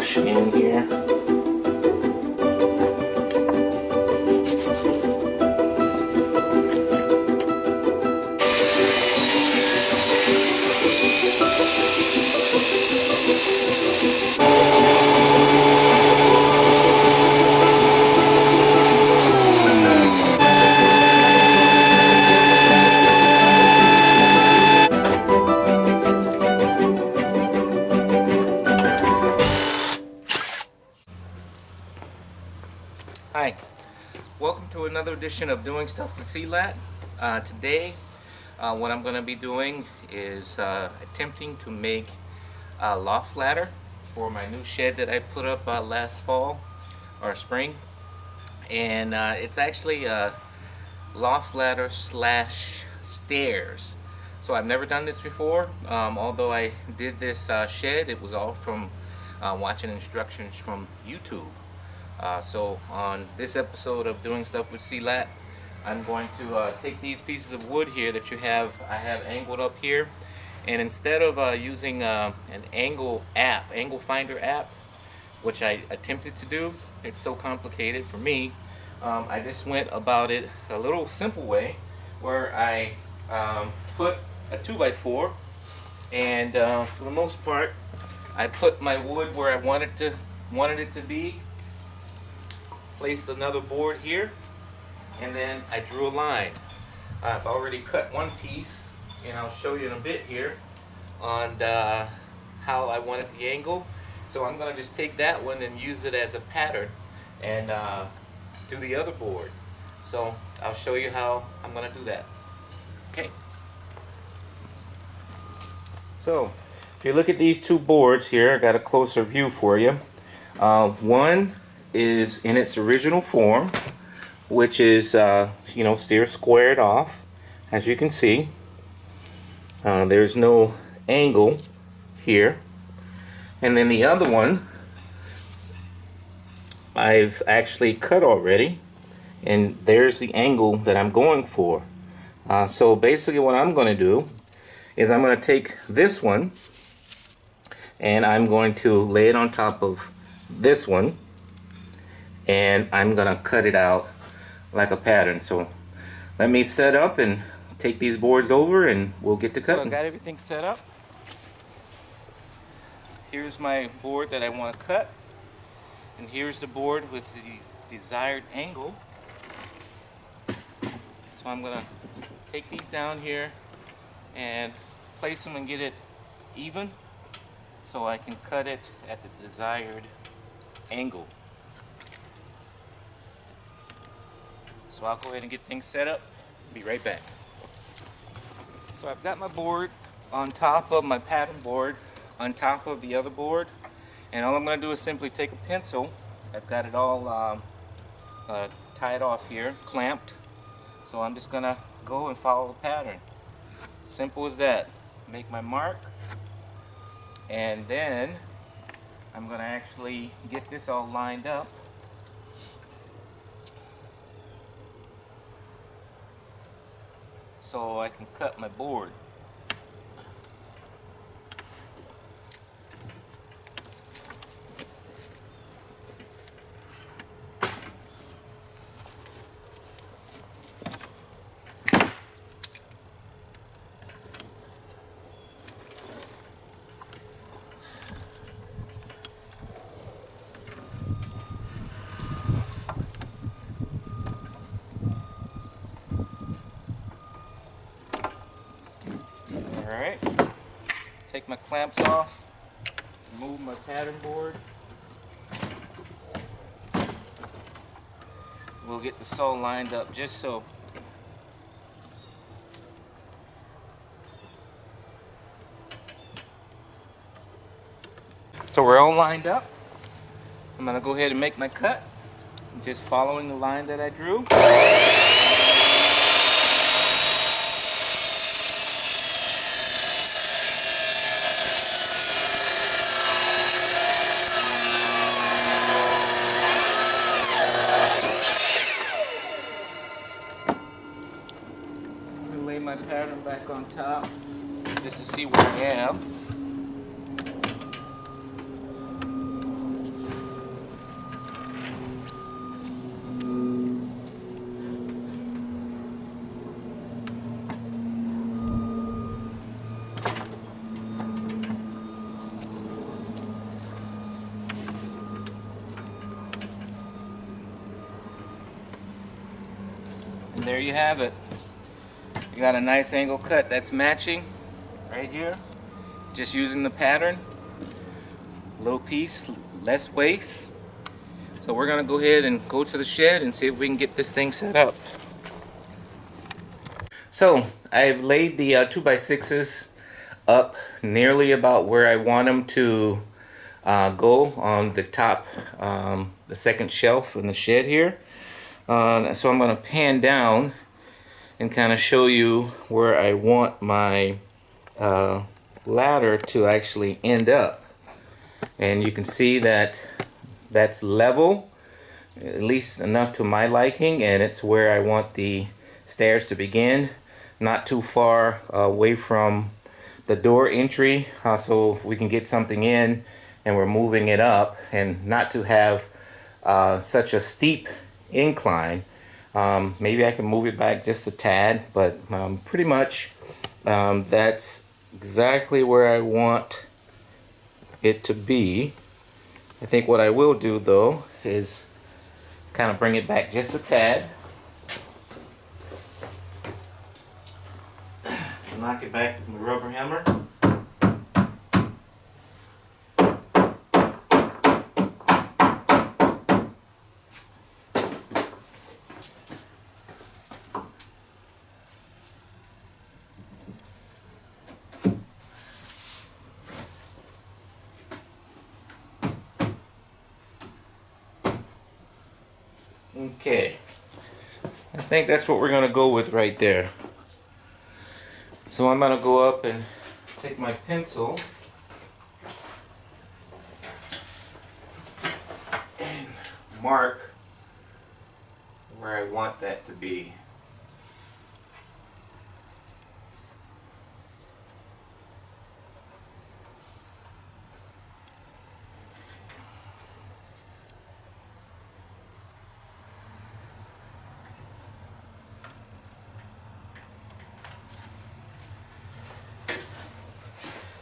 flush in here. Hi, welcome to another edition of Doing Stuff with CyberLight. Today, what I'm going to be doing is attempting to make a loft ladder for my new shed that I put up last fall or spring. And it's actually a loft ladder slash stairs. So I've never done this before. Although I did this shed, it was all from watching instructions from YouTube. So on this episode of Doing Stuff with CyberLight, I'm going to take these pieces of wood here that I have angled up here, and instead of using an angle finder app, which I attempted to do, it's so complicated for me, I just went about it a little simple way, where I put a 2x4, and for the most part, I put my wood where I wanted it to be. Placed another board here, and then I drew a line. I've already cut one piece, and I'll show you in a bit here on how I wanted the angle. So I'm going to just take that one and use it as a pattern and do the other board. So I'll show you how I'm going to do that. Okay. So if you look at these two boards here, I got a closer view for you. One is in its original form, which is still squared off, as you can see. There's no angle here, and then the other one I've actually cut already, and there's the angle that I'm going for. So basically what I'm going to do is I'm going to take this one and I'm going to lay it on top of this one, and I'm gonna cut it out like a pattern. So let me set up and take these boards over and we'll get to cutting. So I got everything set up. Here's my board that I want to cut, and here's the board with the desired angle. So I'm gonna take these down here and place them and get it even so I can cut it at the desired angle. So I'll go ahead and get things set up. Be right back. So I've got my board on top of my pattern board, on top of the other board, and all I'm going to do is simply take a pencil. I've got it all tied off here, clamped. So I'm just going to go and follow the pattern. Simple as that. Make my mark, and then I'm going to actually get this all lined up. So I can cut my board. Alright, take my clamps off, move my pattern board. We'll get this all lined up just so. So we're all lined up. I'm going to go ahead and make my cut, just following the line that I drew. Lay my pattern back on top just to see what I have. you have it. You got a nice angle cut that's matching right here. Just using the pattern. Little piece, less waste. So we're gonna go ahead and go to the shed and see if we can get this thing set up. So I've laid the 2x6s up nearly about where I want them to go on the top, the second shelf in the shed here. So I'm going to pan down and kind of show you where I want my ladder to actually end up. And you can see that that's level, at least enough to my liking, and it's where I want the stairs to begin, not too far away from the door entry, so we can get something in and we're moving it up, and not to have such a steep incline. Maybe I can move it back just a tad, but pretty much that's exactly where I want it to be. I think what I will do though is kind of bring it back just a tad. Knock it back with my rubber hammer. Okay, I think that's what we're going to go with right there. So I'm going to go up and take my pencil and mark where I want that to be.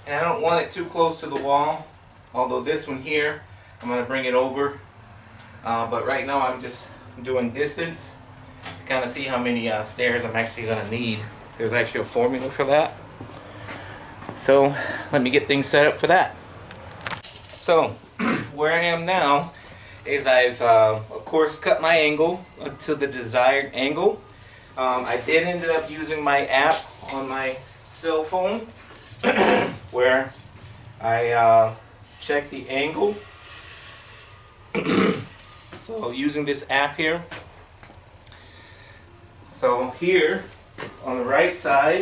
And I don't want it too close to the wall, although this one here, I'm going to bring it over. But right now I'm just doing distance to kind of see how many stairs I'm actually going to need. There's actually a formula for that. So let me get things set up for that. So where I am now is I've of course cut my angle to the desired angle. I did end up using my app on my cell phone where I check the angle. So using this app here. So here on the right side,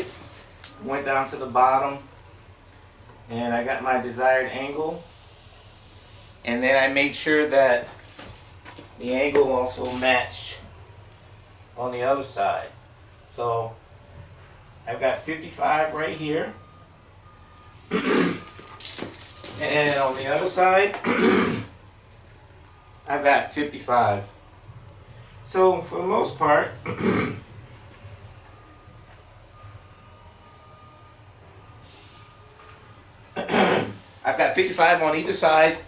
went down to the bottom and I got my desired angle, and then I made sure that the angle also matched on the other side. So I've got 55 right here. And on the other side, I've got 55. So for the most part, I've got 55 on either side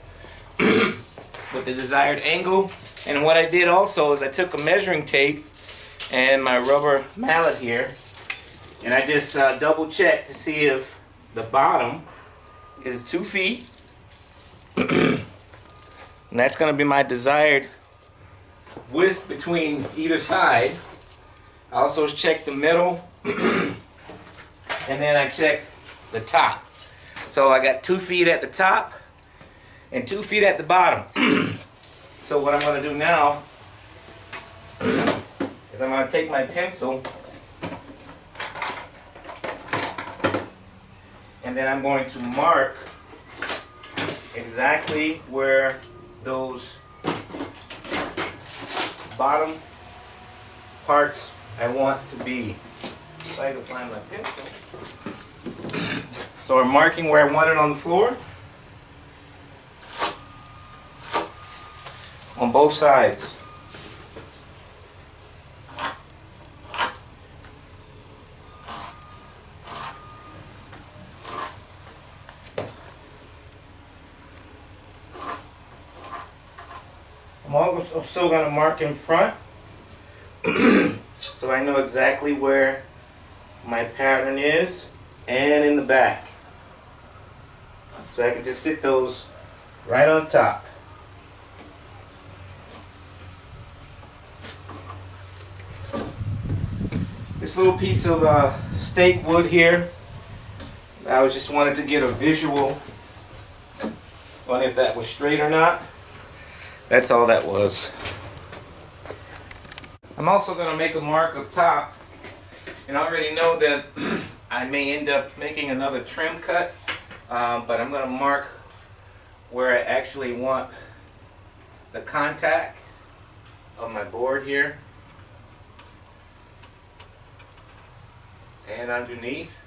with the desired angle. And what I did also is I took a measuring tape and my rubber mallet here, and I just double checked to see if the bottom is 2 feet. And that's going to be my desired width between either side. I also checked the middle and then I checked the top. So I got 2 feet at the top and 2 feet at the bottom. So what I'm going to do now is I'm going to take my pencil and then I'm going to mark exactly where those bottom parts I want to be. If I can find my pencil. So I'm marking where I want it on the floor. On both sides. I'm also going to mark in front. So so I know exactly where my pattern is, and in the back. So I can just sit those right on top. This little piece of stake wood here, I just wanted to get a visual on if that was straight or not. That's all that was. I'm also going to make a mark up top, and I already know that I may end up making another trim cut, but I'm going to mark where I actually want the contact of my board here and underneath,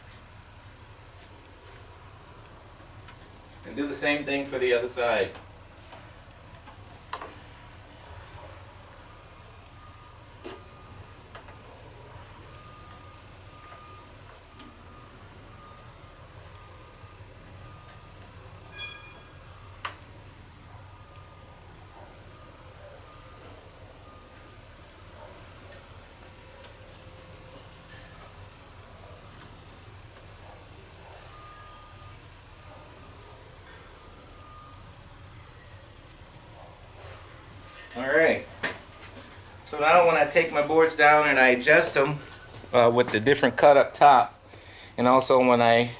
and do the same thing for the other side. Alright, so now when I take my boards down and I adjust them with the different cut up top, and also when I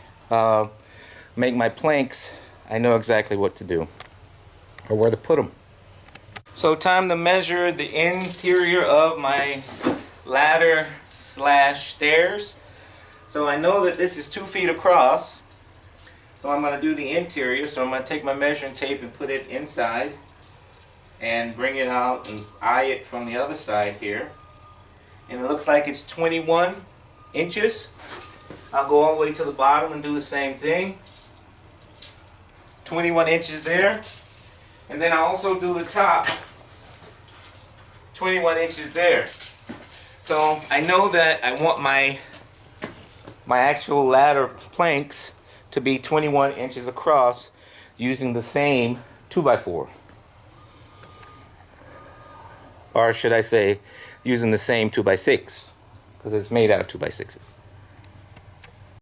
make my planks, I know exactly what to do or where to put them. So time to measure the interior of my ladder slash stairs. So I know that this is 2 feet across, so I'm going to do the interior. So I'm going to take my measuring tape and put it inside and bring it out and eye it from the other side here, and it looks like it's 21 inches. I'll go all the way to the bottom and do the same thing. 21 inches there, and then I'll also do the top, 21 inches there. So I know that I want my actual ladder planks to be 21 inches across using the same 2x4. Or should I say, using the same 2x6, because it's made out of 2x6s.